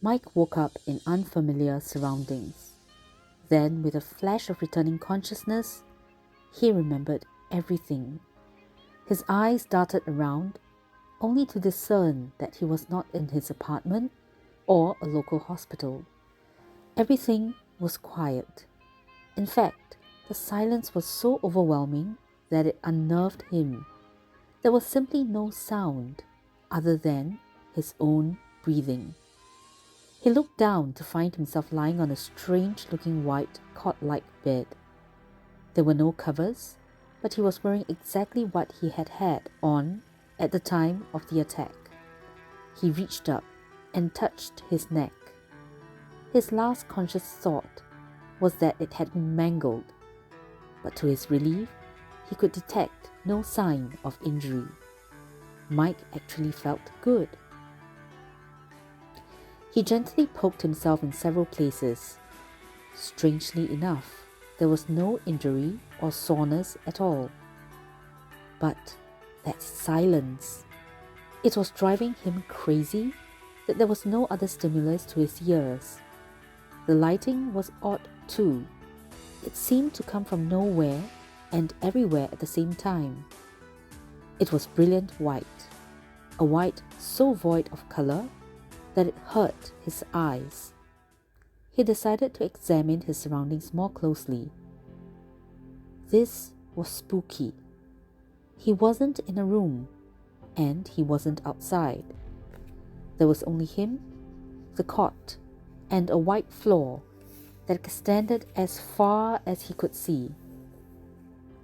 Mike woke up in unfamiliar surroundings. Then, with a flash of returning consciousness, he remembered everything. His eyes darted around, only to discern that he was not in his apartment or a local hospital. Everything was quiet. In fact, the silence was so overwhelming that it unnerved him. There was simply no sound other than his own breathing. He looked down to find himself lying on a strange-looking white cot-like bed. There were no covers, but he was wearing exactly what he had had on at the time of the attack. He reached up and touched his neck. His last conscious thought was that it had been mangled, but to his relief, he could detect no sign of injury. Mike actually felt good. He gently poked himself in several places. Strangely enough, there was no injury or soreness at all. But that silence, it was driving him crazy that there was no other stimulus to his ears. The lighting was odd too. It seemed to come from nowhere and everywhere at the same time. It was brilliant white, a white so void of color that it hurt his eyes. He decided to examine his surroundings more closely. This was spooky. He wasn't in a room, and he wasn't outside. There was only him, the cot, and a white floor that extended as far as he could see.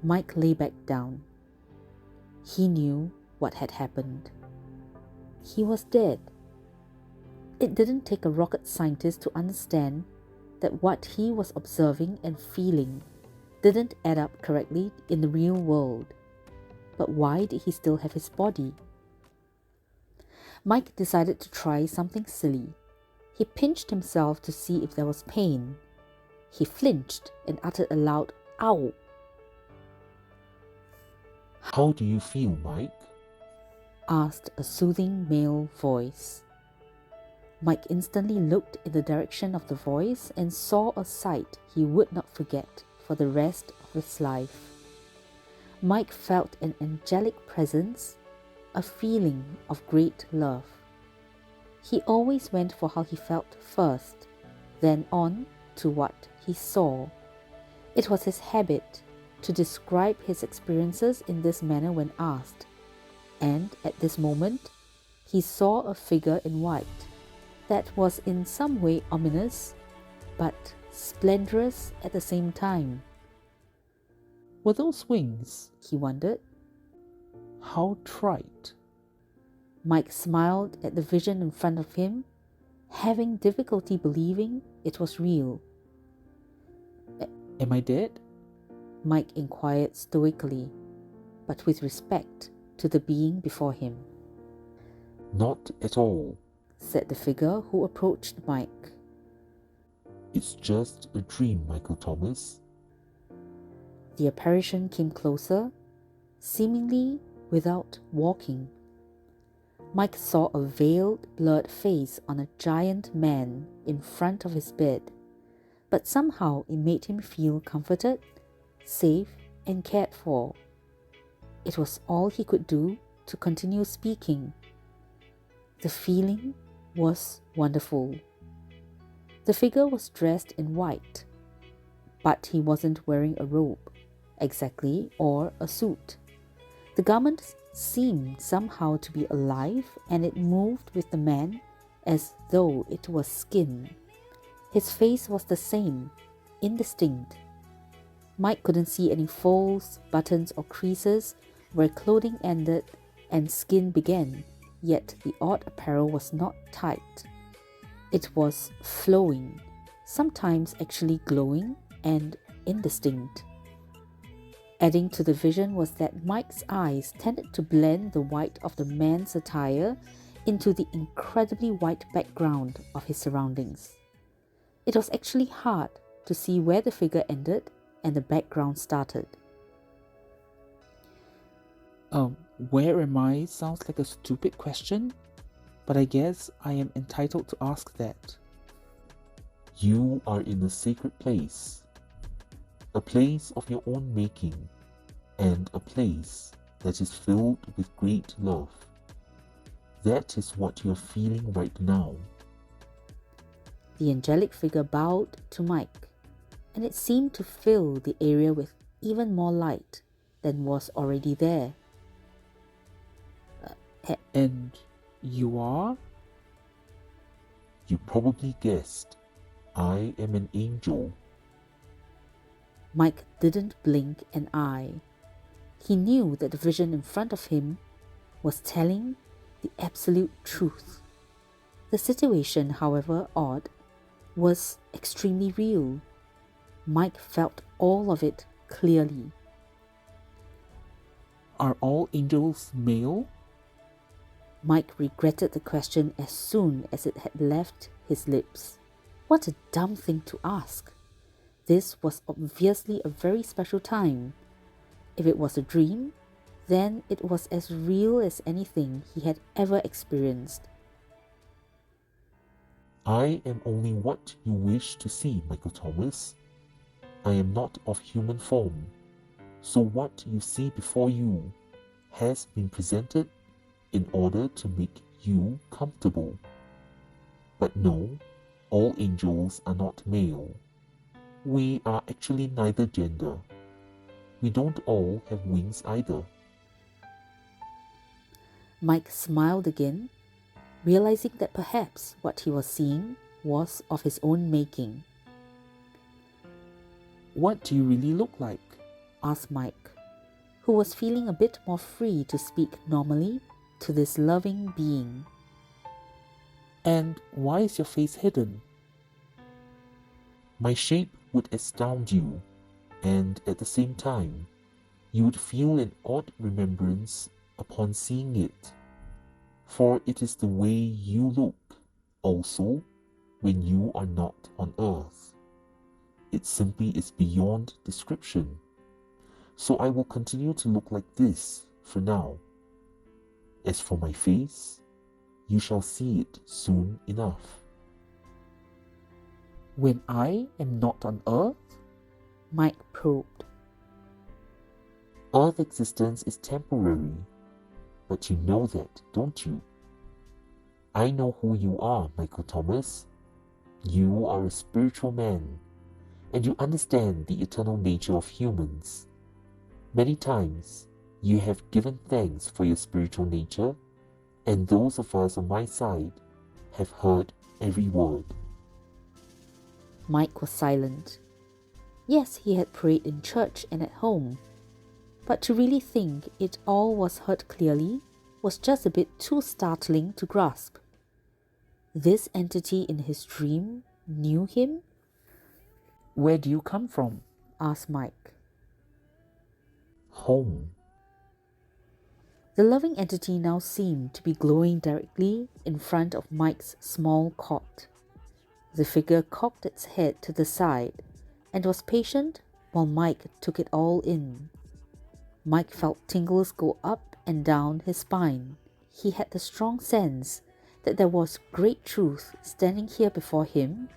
Mike lay back down. He knew what had happened. He was dead. It didn't take a rocket scientist to understand that what he was observing and feeling didn't add up correctly in the real world. But why did he still have his body? Mike decided to try something silly. He pinched himself to see if there was pain. He flinched and uttered a loud "ow." How do you feel, Mike? Asked a soothing male voice. Mike instantly looked in the direction of the voice and saw a sight he would not forget for the rest of his life. Mike felt an angelic presence, a feeling of great love. He always went for how he felt first, then on to what he saw. It was his habit to describe his experiences in this manner when asked, and at this moment, he saw a figure in white that was in some way ominous, but splendorous at the same time. Were those wings? He wondered. How trite. Mike smiled at the vision in front of him, having difficulty believing it was real. Am I dead? Mike inquired stoically, but with respect to the being before him. Not at all, said the figure who approached Mike. It's just a dream, Michael Thomas. The apparition came closer, seemingly without walking. Mike saw a veiled, blurred face on a giant man in front of his bed, but somehow it made him feel comforted, safe, and cared for. It was all he could do to continue speaking. The feeling was wonderful. The figure was dressed in white, but he wasn't wearing a robe, exactly, or a suit. The garment seemed somehow to be alive, and it moved with the man as though it was skin. His face was the same, indistinct. Mike couldn't see any folds, buttons, or creases where clothing ended and skin began, yet the odd apparel was not tight. It was flowing, sometimes actually glowing and indistinct. Adding to the vision was that Mike's eyes tended to blend the white of the man's attire into the incredibly white background of his surroundings. It was actually hard to see where the figure ended and the background started. Where am I sounds like a stupid question, but I guess I am entitled to ask that. You are in a sacred place, a place of your own making, and a place that is filled with great love. That is what you're feeling right now. The angelic figure bowed to Mike, and it seemed to fill the area with even more light than was already there. And you are? You probably guessed, I am an angel. Mike didn't blink an eye. He knew that the vision in front of him was telling the absolute truth. The situation, however odd, was extremely real. Mike felt all of it clearly. Are all angels male? Mike regretted the question as soon as it had left his lips. What a dumb thing to ask. This was obviously a very special time. If it was a dream, then it was as real as anything he had ever experienced. I am only what you wish to see, Michael Thomas. I am not of human form, so what you see before you has been presented in order to make you comfortable. But no, all angels are not male. We are actually neither gender. We don't all have wings either. Mike smiled again, realizing that perhaps what he was seeing was of his own making. What do you really look like? Asked Mike, who was feeling a bit more free to speak normally to this loving being. And why is your face hidden? My shape would astound you, and at the same time, you would feel an odd remembrance upon seeing it. For it is the way you look, also, when you are not on earth. It simply is beyond description. So I will continue to look like this for now. As for my face, you shall see it soon enough. When I am not on earth? Mike probed. Earth existence is temporary, but you know that, don't you? I know who you are, Michael Thomas. You are a spiritual man, and you understand the eternal nature of humans. Many times, you have given thanks for your spiritual nature, and those of us on my side have heard every word. Mike was silent. Yes, he had prayed in church and at home, but to really think it all was heard clearly was just a bit too startling to grasp. This entity in his dream knew him? Where do you come from? Asked Mike. Home. The loving entity now seemed to be glowing directly in front of Mike's small cot. The figure cocked its head to the side and was patient while Mike took it all in. Mike felt tingles go up and down his spine. He had the strong sense that there was great truth standing here before him,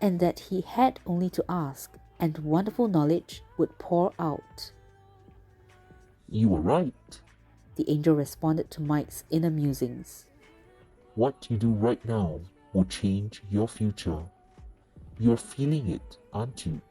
and that he had only to ask, and wonderful knowledge would pour out. You were right. The angel responded to Mike's inner musings. What you do right now will change your future. You're feeling it, aren't you?